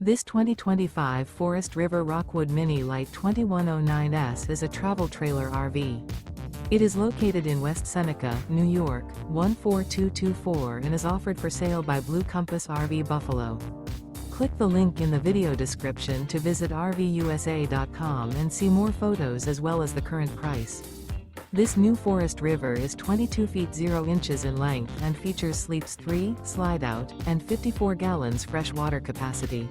This 2025 Forest River Rockwood Mini Lite 2109S is a travel trailer RV. It is located in West Seneca, New York, 14224 and is offered for sale by Blue Compass RV Buffalo. Click the link in the video description to visit RVUSA.com and see more photos as well as the current price. This new Forest River is 22 feet 0 inches in length and features sleeps 3, Slideout, and 54 gallons fresh water capacity.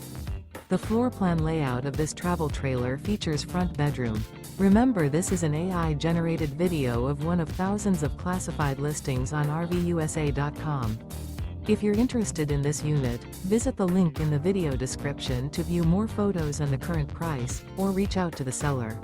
The floor plan layout of this travel trailer features front bedroom. Remember, this is an AI-generated video of one of thousands of classified listings on RVUSA.com. If you're interested in this unit, visit the link in the video description to view more photos and the current price, or reach out to the seller.